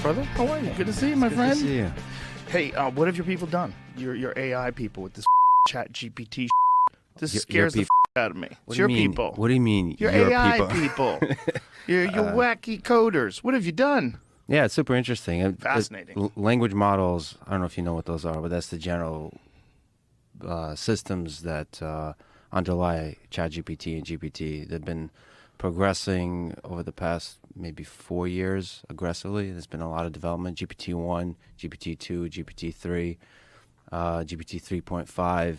brother. How are you? Good to see you, my friend. Good to see you. Hey, what have your people done? Your AI people with this ChatGPT. This Your scares the people. out of me. What It's do your you mean? people. What do you mean? Your your AI people? Your wacky coders. What have you done? Yeah, it's super interesting. Fascinating. Language models. I don't know if you know what those are, but that's the general systems that underlie ChatGPT and GPT. They've been progressing over the past maybe 4 years aggressively. There's been a lot of development. GPT-1, GPT-2, GPT-3, GPT 3.5.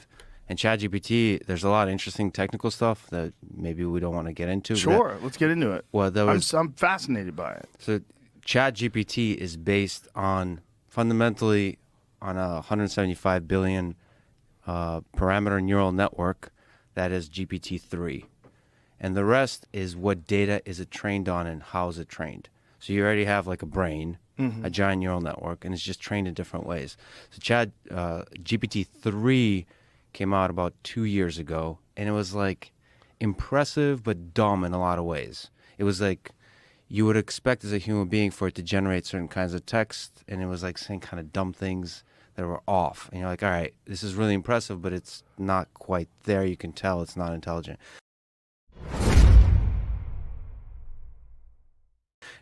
And ChatGPT, there's a lot of interesting technical stuff that maybe we don't want to get into. Sure, let's get into it. Well, I'm fascinated by it. So ChatGPT is based on fundamentally on a 175 billion parameter neural network that is GPT-3. And the rest is what data is it trained on and how is it trained. So you already have like a brain, a giant neural network, and it's just trained in different ways. So GPT-3 came out about 2 years ago, and it was like impressive but dumb in a lot of ways. It was like you would expect as a human being for it to generate certain kinds of text, and it was like saying kind of dumb things that were off. And you're like, all right, this is really impressive, but it's not quite there. You can tell it's not intelligent.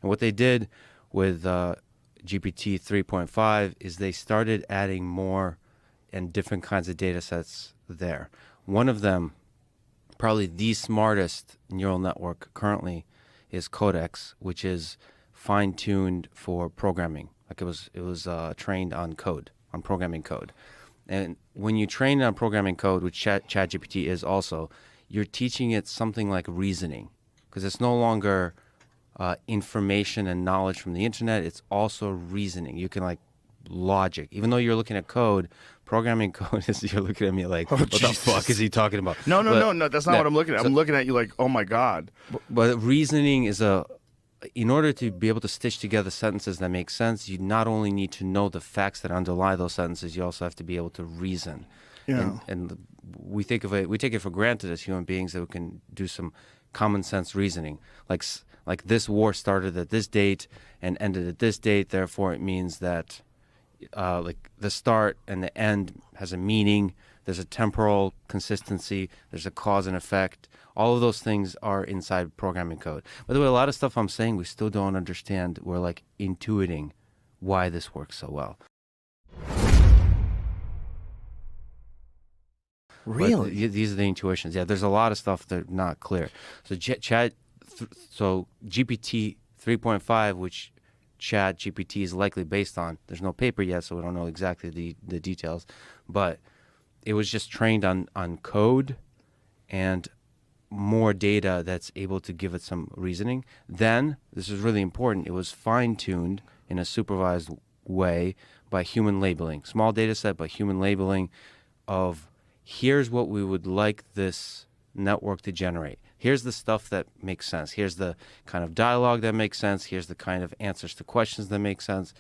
And what they did with GPT 3.5 is they started adding more and different kinds of data sets there. One of them, probably the smartest neural network currently, is Codex, which is fine-tuned for programming. Like it was trained on code, on programming code. And when you train on programming code, which ChatGPT is also, you're teaching it something like reasoning, because it's no longer information and knowledge from the internet. It's also reasoning. You can like logic. Even though you're looking at code, programming code is you're looking at me like, what the fuck is he talking about? No. That's not what I'm looking at. I'm looking at you like, oh my God. But reasoning is in order to be able to stitch together sentences that make sense, you not only need to know the facts that underlie those sentences, you also have to be able to reason. Yeah. And we take it for granted as human beings that we can do some common sense reasoning. Like this war started at this date and ended at this date, therefore it means that like the start and the end has a meaning. There's a temporal consistency. There's a cause and effect. All of those things are inside programming code. By the way, a lot of stuff I'm saying we still don't understand. We're like intuiting why this works so well. Really? But these are the intuitions. Yeah, there's a lot of stuff that's not clear. So so GPT 3.5, which ChatGPT is likely based on. There's no paper yet, so we don't know exactly the details. But it was just trained on code and more data that's able to give it some reasoning. Then, this is really important, it was fine-tuned in a supervised way by human labeling. Small data set, but human labeling of here's what we would like this network to generate. Here's the stuff that makes sense. Here's the kind of dialogue that makes sense. Here's the kind of answers to questions that make sense.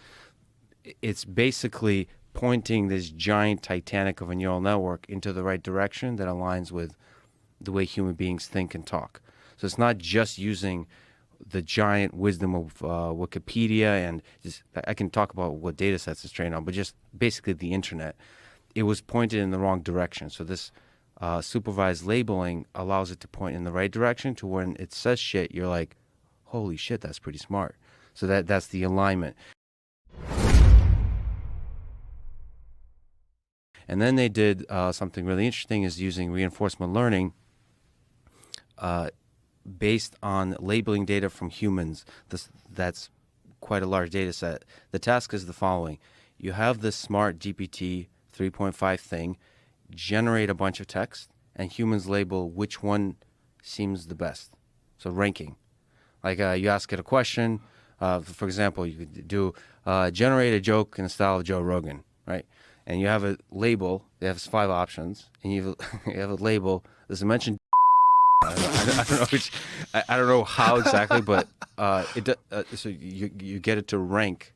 It's basically pointing this giant Titanic of a neural network into the right direction that aligns with the way human beings think and talk. So it's not just using the giant wisdom of Wikipedia and just, I can talk about what data sets it's trained on, but just basically the internet. It was pointed in the wrong direction. So this supervised labeling allows it to point in the right direction to when it says shit, you're like, holy shit, that's pretty smart. So that's the alignment. And then they did something really interesting is using reinforcement learning based on labeling data from humans. That's quite a large data set. The task is the following. You have this smart GPT 3.5 thing generate a bunch of text, and humans label which one seems the best. So ranking. Like you ask it a question. For example, you could do generate a joke in the style of Joe Rogan, right? And you have a label. It has 5 options, and you have a label. Does it mention? I don't know which. I don't know how exactly, but so you get it to rank.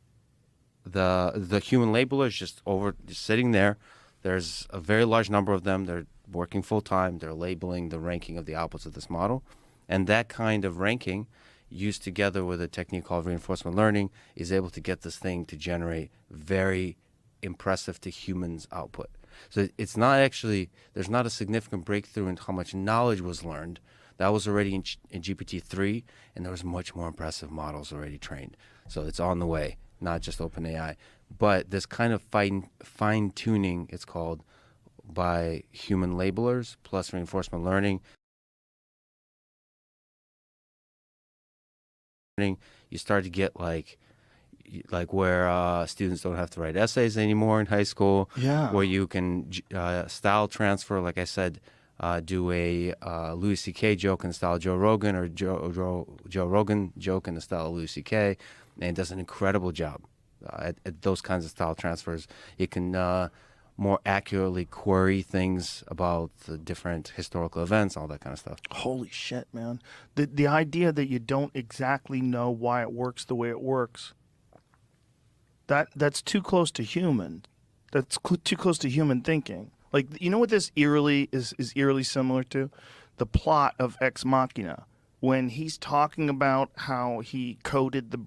The human labeler is just sitting there. There's a very large number of them. They're working full time. They're labeling the ranking of the outputs of this model, and that kind of ranking used together with a technique called reinforcement learning, is able to get this thing to generate very impressive to humans output. So it's not actually, there's not a significant breakthrough in how much knowledge was learned. That was already in GPT-3, and there was much more impressive models already trained. So it's on the way, not just OpenAI. But this kind of fine-tuning, it's called, by human labelers plus reinforcement learning, you start to get like where students don't have to write essays anymore in high school. Yeah. Where you can style transfer, like I said, do a Louis C.K. joke in the style of Joe Rogan, or Joe Rogan joke in the style of Louis C.K., and it does an incredible job at those kinds of style transfers. It can more accurately query things about the different historical events, all that kind of stuff. Holy shit, man. The idea that you don't exactly know why it works the way it works, that's too close to human. That's too close to human thinking. Like, you know what this is eerily similar to? The plot of Ex Machina, when he's talking about how he coded the